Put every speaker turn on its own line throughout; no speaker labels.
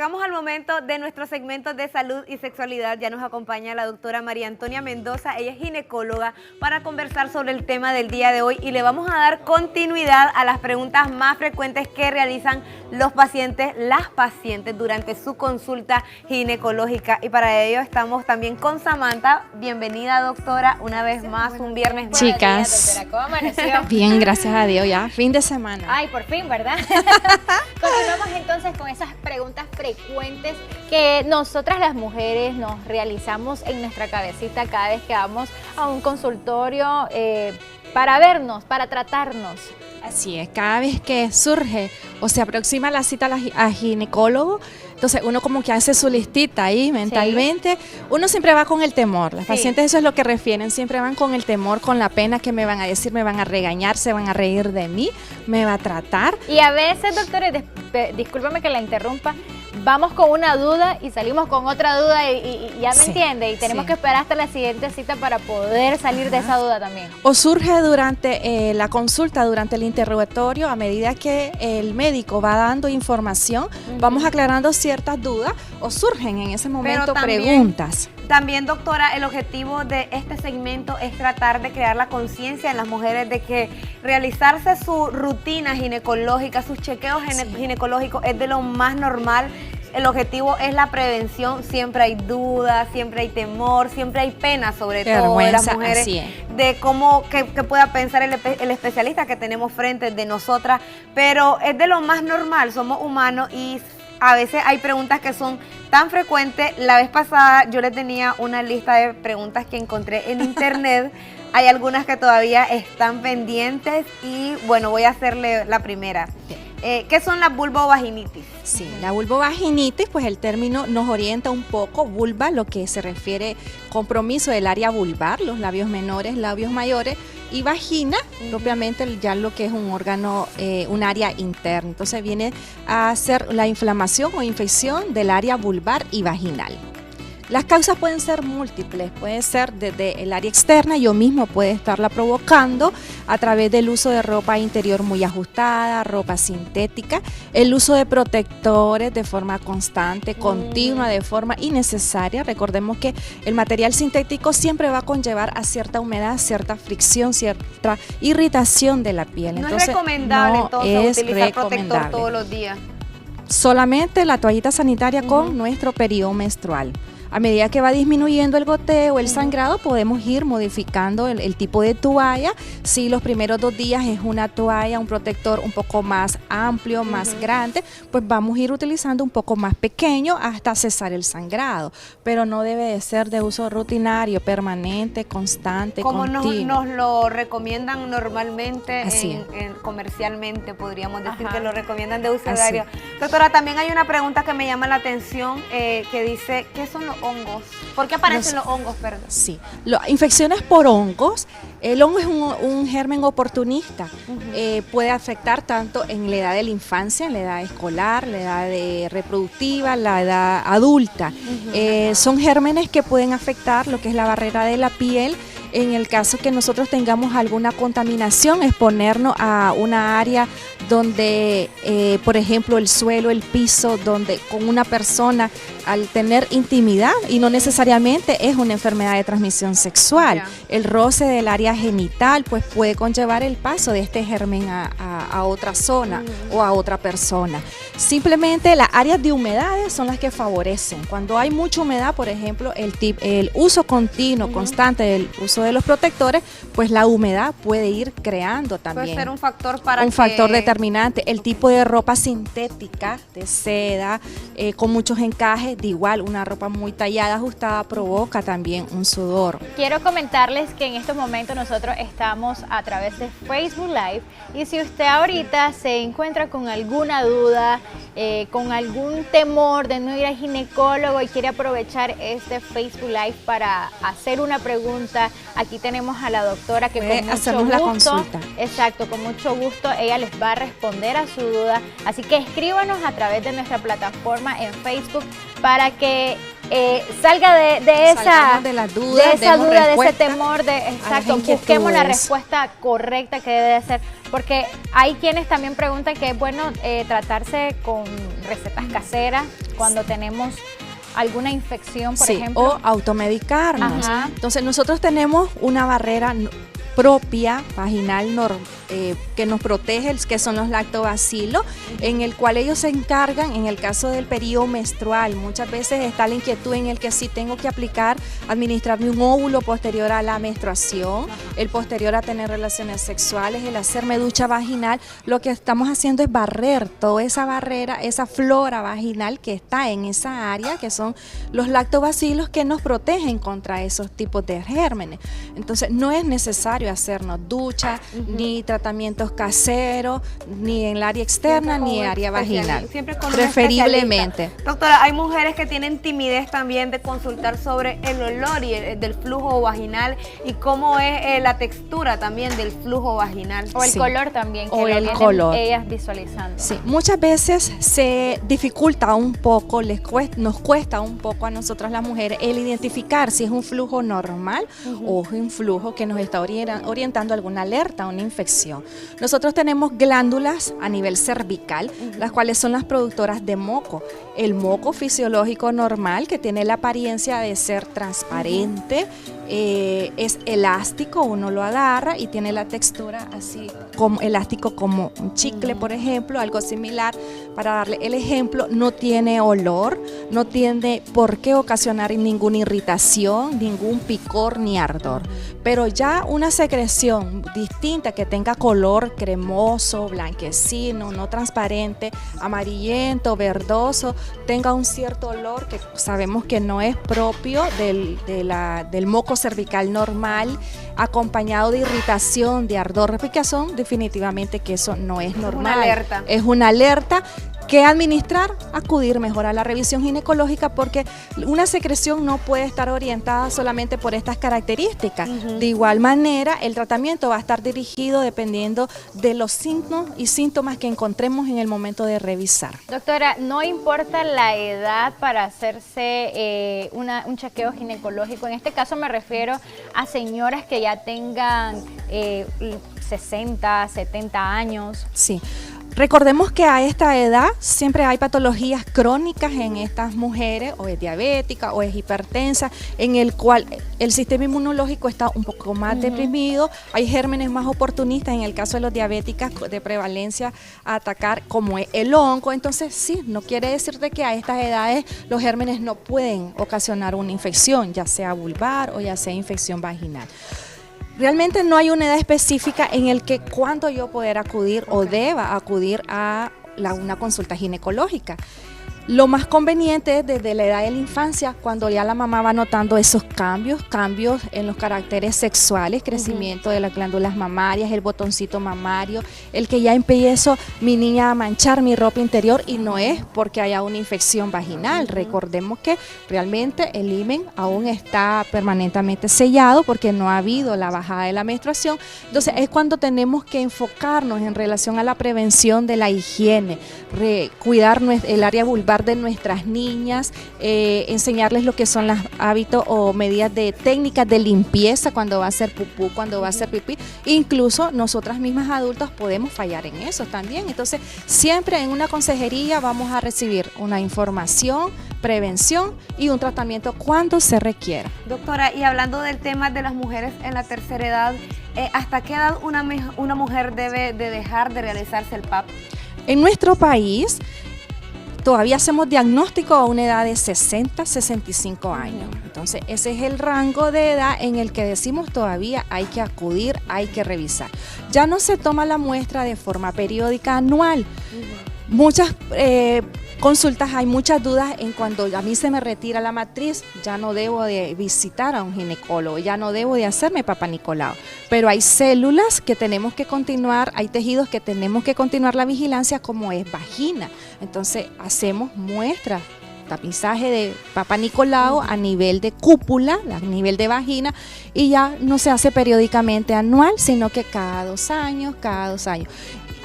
llegamos al momento de nuestro segmento de salud y sexualidad. Ya nos acompaña la doctora María Antonia Mendoza, ella es ginecóloga, para conversar sobre el tema del día de hoy y le vamos a dar continuidad a las preguntas más frecuentes que realizan los pacientes, las pacientes durante su consulta ginecológica. Y para ello estamos también con Samantha. Bienvenida, doctora, una vez más, un viernes más.
Chicas,
Días, doctora, ¿cómo amaneció?
Bien, gracias a Dios, ya fin de semana.
Ay, por fin, ¿verdad? Continuamos entonces con esas preguntas frecuentes que nosotras las mujeres nos realizamos en nuestra cabecita cada vez que vamos a un consultorio para vernos, para tratarnos.
Así es, cada vez que surge o se aproxima la cita a ginecólogo, entonces uno como que hace su listita ahí mentalmente, uno siempre va con el temor, las pacientes eso es lo que refieren, siempre van con el temor, con la pena que me van a decir, me van a regañar, se van a reír de mí, me va a tratar.
Y a veces, doctora, discúlpame que la interrumpa, vamos con una duda y salimos con otra duda y ya me entiende, y tenemos que esperar hasta la siguiente cita para poder salir de esa duda también.
O surge durante la consulta, durante el interrogatorio, a medida que el médico va dando información, vamos aclarando ciertas dudas o surgen en ese momento preguntas.
También, doctora, el objetivo de este segmento es tratar de crear la conciencia en las mujeres de que realizarse su rutina ginecológica, sus chequeos ginecológicos es de lo más normal. El objetivo es la prevención, siempre hay dudas, siempre hay temor, siempre hay pena, sobre todo de las mujeres, de cómo que pueda pensar el especialista que tenemos frente de nosotras, pero es de lo más normal, somos humanos y a veces hay preguntas que son tan frecuentes. La vez pasada yo le tenía una lista de preguntas que encontré en internet. Hay algunas que todavía están pendientes y bueno, voy a hacerle la primera. ¿Qué son las vulvovaginitis?
Sí, la vulvovaginitis, pues el término nos orienta un poco, vulva, lo que se refiere compromiso del área vulvar, los labios menores, labios mayores, y vagina, propiamente ya lo que es un órgano, un área interna. Entonces viene a ser la inflamación o infección del área vulvar y vaginal. Las causas pueden ser múltiples, puede ser desde el área externa, yo mismo puede estarla provocando a través del uso de ropa interior muy ajustada, ropa sintética, el uso de protectores de forma constante, continua, de forma innecesaria. Recordemos que el material sintético siempre va a conllevar a cierta humedad, cierta fricción, cierta irritación de la piel.
Entonces, es recomendable entonces utilizar protector todos los días.
Solamente la toallita sanitaria con nuestro periodo menstrual. A medida que va disminuyendo el goteo, el sangrado, podemos ir modificando el tipo de toalla. Si los primeros 2 días es una toalla, un protector un poco más amplio, más grande, pues vamos a ir utilizando un poco más pequeño hasta cesar el sangrado. Pero no debe de ser de uso rutinario, permanente, constante, continuo.
Como nos lo recomiendan normalmente comercialmente, podríamos decir que lo recomiendan de uso diario. Doctora, también hay una pregunta que me llama la atención que dice, ¿qué son los hongos? ¿Por qué aparecen los hongos, perdón?
Sí, infecciones por hongos. El hongo es un germen oportunista. Puede afectar tanto en la edad de la infancia, en la edad escolar, la edad reproductiva, la edad adulta. Son gérmenes que pueden afectar lo que es la barrera de la piel. En el caso que nosotros tengamos alguna contaminación, exponernos a una área donde, por ejemplo, el suelo, el piso, donde con una persona al tener intimidad, y no necesariamente es una enfermedad de transmisión sexual, el roce del área genital pues puede conllevar el paso de este germen a otra zona o a otra persona. Simplemente las áreas de humedades son las que favorecen. Cuando hay mucha humedad, por ejemplo, el uso continuo, constante del uso de los protectores, pues la humedad puede ir creando también.
Puede ser un factor para
un factor determinante. El tipo de ropa sintética, de seda, con muchos encajes, de igual, una ropa muy tallada, ajustada, provoca también un sudor.
Quiero comentarles que en estos momentos nosotros estamos a través de Facebook Live, y si usted ahorita se encuentra con alguna duda, con algún temor de no ir al ginecólogo y quiere aprovechar este Facebook Live para hacer una pregunta, aquí tenemos a la doctora que con mucho gusto,
la consulta.
Exacto, con mucho gusto ella les va a responder a su duda, así que escríbanos a través de nuestra plataforma en Facebook para que salga de esa
Salgamos de las dudas,
de esa
demos
duda, de ese
respuesta
temor, de
a las
exacto, busquemos la
inquietudes.
respuesta correcta que debe de ser, porque hay quienes también preguntan que es bueno tratarse con recetas caseras cuando tenemos alguna infección, por
Sí,
ejemplo.
o automedicarnos.
Ajá.
Entonces nosotros tenemos una barrera propia vaginal que nos protege, que son los lactobacilos, en el cual ellos se encargan en el caso del periodo menstrual. Muchas veces está la inquietud en el que sí tengo que administrarme un óvulo posterior a la menstruación, el posterior a tener relaciones sexuales, el hacerme ducha vaginal. Lo que estamos haciendo es barrer toda esa barrera, esa flora vaginal que está en esa área, que son los lactobacilos que nos protegen contra esos tipos de gérmenes. Entonces no es necesario hacernos ducha, ni tratamientos caseros, ni en el área externa, ni en área vaginal.
Siempre con un
Preferiblemente.
especialista. Doctora, hay mujeres que tienen timidez también de consultar sobre el olor y del flujo vaginal y cómo es la textura también del flujo vaginal.
O el
Sí.
color también, que
O
lo
el
vienen
color.
ellas visualizando.
Sí, muchas veces se dificulta un poco, nos cuesta un poco a nosotras las mujeres el identificar si es un flujo normal o es un flujo que nos está orientando a alguna alerta, a una infección. Nosotros tenemos glándulas a nivel cervical, las cuales son las productoras de moco. El moco fisiológico normal, que tiene la apariencia de ser transparente, es elástico, uno lo agarra y tiene la textura así como elástico, como un chicle, por ejemplo, algo similar. Para darle el ejemplo, no tiene olor, no tiene por qué ocasionar ninguna irritación, ningún picor ni ardor. Pero ya una secreción distinta que tenga color cremoso, blanquecino, no transparente, amarillento, verdoso, tenga un cierto olor que sabemos que no es propio del moco cervical normal, acompañado de irritación, de ardor, picazón, definitivamente que eso no es normal.
una alerta.
Es una alerta. ¿Qué administrar? Acudir mejor a la revisión ginecológica, porque una secreción no puede estar orientada solamente por estas características. De igual manera, el tratamiento va a estar dirigido dependiendo de los signos y síntomas que encontremos en el momento de revisar.
Doctora, no importa la edad para hacerse un chequeo ginecológico. En este caso me refiero a señoras que ya tengan 60, 70 años.
Sí. Recordemos que a esta edad siempre hay patologías crónicas en estas mujeres, o es diabética o es hipertensa, en el cual el sistema inmunológico está un poco más deprimido, hay gérmenes más oportunistas en el caso de los diabéticas de prevalencia a atacar, como es el onco. Entonces sí, no quiere decir de que a estas edades los gérmenes no pueden ocasionar una infección, ya sea vulvar o ya sea infección vaginal. Realmente no hay una edad específica en el que cuándo yo poder acudir o deba acudir a una consulta ginecológica. Lo más conveniente es desde la edad de la infancia, cuando ya la mamá va notando esos cambios en los caracteres sexuales, crecimiento de las glándulas mamarias, el botoncito mamario, el que ya empiezo mi niña a manchar mi ropa interior, y no es porque haya una infección vaginal. Recordemos que realmente el himen aún está permanentemente sellado porque no ha habido la bajada de la menstruación. Entonces es cuando tenemos que enfocarnos en relación a la prevención de la higiene, cuidar el área vulvar de nuestras niñas, enseñarles lo que son los hábitos o medidas de técnicas de limpieza cuando va a hacer pupú, cuando va a hacer pipí. Incluso nosotras mismas adultas podemos fallar en eso también. Entonces siempre en una consejería vamos a recibir una información, prevención y un tratamiento cuando se requiera.
Doctora, y hablando del tema de las mujeres en la tercera edad, ¿hasta qué edad una mujer debe de dejar de realizarse el PAP?
En nuestro país todavía hacemos diagnóstico a una edad de 60, 65 años. Entonces, ese es el rango de edad en el que decimos todavía hay que acudir, hay que revisar. Ya no se toma la muestra de forma periódica anual. Muchas consultas, hay muchas dudas en cuando a mí se me retira la matriz, ya no debo de visitar a un ginecólogo, ya no debo de hacerme Papá Nicolau. Pero hay células que tenemos que continuar, hay tejidos que tenemos que continuar la vigilancia, como es vagina. Entonces hacemos muestras, tapizaje de Papá Nicolau a nivel de cúpula, a nivel de vagina, y ya no se hace periódicamente anual, sino que cada 2 años, cada 2 años.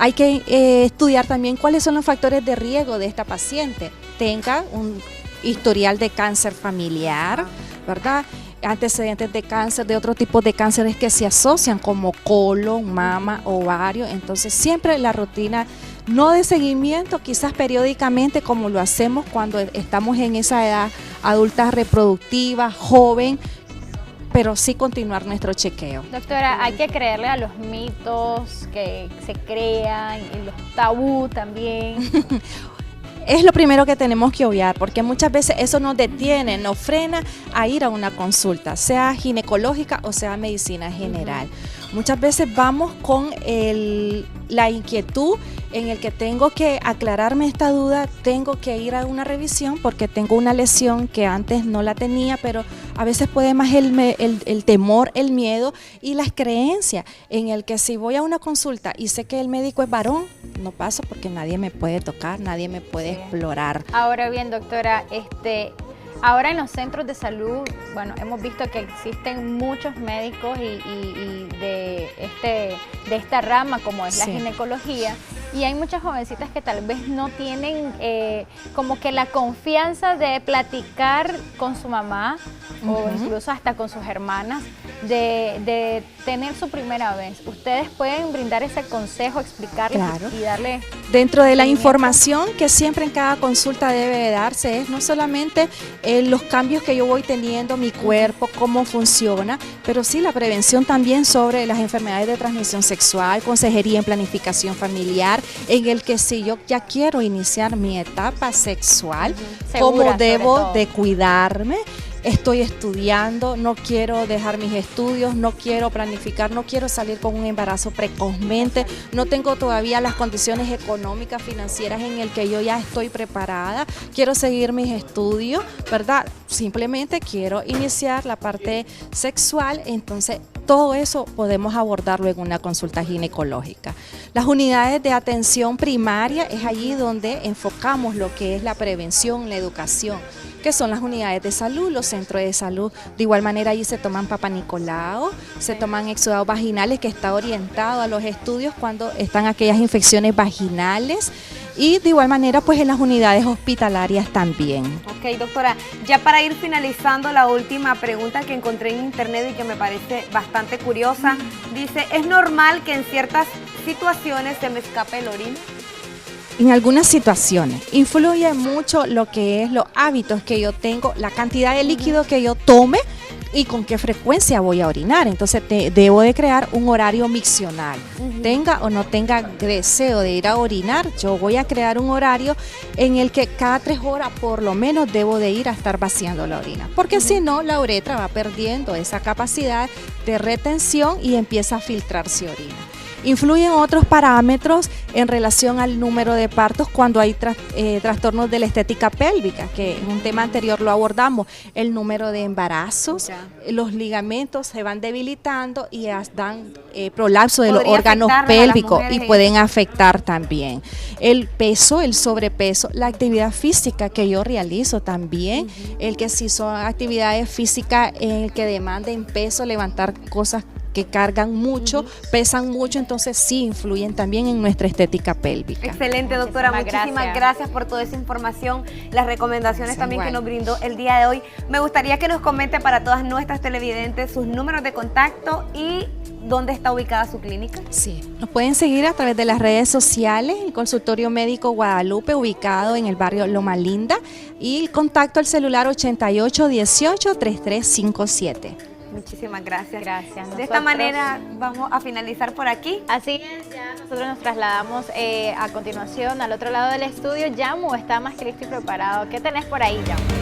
Hay que estudiar también cuáles son los factores de riesgo de esta paciente. Tenga historial de cáncer familiar, ¿verdad? Antecedentes de cáncer, de otro tipo de cánceres que se asocian como colon, mama, ovario. Entonces siempre la rutina, no de seguimiento, quizás periódicamente como lo hacemos cuando estamos en esa edad adulta reproductiva, joven, pero sí continuar nuestro chequeo.
Doctora, hay que creerle a los mitos que se crean y los tabú también.
Es lo primero que tenemos que obviar, porque muchas veces eso nos detiene, nos frena a ir a una consulta, sea ginecológica o sea medicina general. Muchas veces vamos con la inquietud en el que tengo que aclararme esta duda, tengo que ir a una revisión porque tengo una lesión que antes no la tenía, pero a veces puede más el temor, el miedo y las creencias en el que si voy a una consulta y sé que el médico es varón, no paso porque nadie me puede tocar, nadie me puede explorar.
Ahora bien, doctora, ahora en los centros de salud, bueno, hemos visto que existen muchos médicos y de esta rama como es la ginecología, y hay muchas jovencitas que tal vez no tienen como que la confianza de platicar con su mamá o incluso hasta con sus hermanas de tener su primera vez. ¿Ustedes pueden brindar ese consejo, explicarles y darle?
Dentro de la información que siempre en cada consulta debe de darse es no solamente los cambios que yo voy teniendo, mi cuerpo, cómo funciona, pero sí la prevención también sobre las enfermedades de transmisión sexual, consejería en planificación familiar, en el que si yo ya quiero iniciar mi etapa sexual, cómo debo de cuidarme. Estoy estudiando, no quiero dejar mis estudios, no quiero planificar, no quiero salir con un embarazo precozmente, no tengo todavía las condiciones económicas, financieras en el que yo ya estoy preparada, quiero seguir mis estudios, ¿verdad? Simplemente quiero iniciar la parte sexual, entonces todo eso podemos abordarlo en una consulta ginecológica. Las unidades de atención primaria es allí donde enfocamos lo que es la prevención, la educación, que son las unidades de salud, los centros de salud. De igual manera allí se toman Papa Nicolau, se toman exudados vaginales, que está orientado a los estudios cuando están aquellas infecciones vaginales, y de igual manera pues en las unidades hospitalarias también.
Ok, doctora, ya para ir finalizando, la última pregunta que encontré en internet y que me parece bastante curiosa, dice, ¿es normal que en ciertas situaciones se me escape el orina?
En algunas situaciones influye mucho lo que es los hábitos que yo tengo, la cantidad de líquido que yo tome y con qué frecuencia voy a orinar. Entonces debo de crear un horario miccional. Tenga o no tenga deseo de ir a orinar, yo voy a crear un horario en el que cada 3 horas por lo menos debo de ir a estar vaciando la orina. Porque si no, la uretra va perdiendo esa capacidad de retención y empieza a filtrarse orina. Influyen otros parámetros en relación al número de partos cuando hay trastornos de la estética pélvica, que en un tema anterior lo abordamos, el número de embarazos, los ligamentos se van debilitando y dan prolapso de los órganos pélvicos y pueden afectar también. El peso, el sobrepeso, la actividad física que yo realizo también, el que si son actividades físicas en el que demanden peso, levantar cosas que cargan mucho, pesan mucho, entonces sí influyen también en nuestra estética pélvica.
Excelente, doctora, muchísimas gracias por toda esa información, las recomendaciones también que nos brindó el día de hoy. Me gustaría que nos comente para todas nuestras televidentes sus números de contacto y dónde está ubicada su clínica. Sí,
nos pueden seguir a través de las redes sociales, el Consultorio Médico Guadalupe, ubicado en el barrio Loma Linda, y el contacto al celular 8818-3357.
Muchísimas gracias.
Gracias.
De esta manera vamos a finalizar por aquí.
Así es, ya nosotros nos trasladamos a continuación al otro lado del estudio. Yamu está más que listo y preparado. ¿Qué tenés por ahí, Yamu?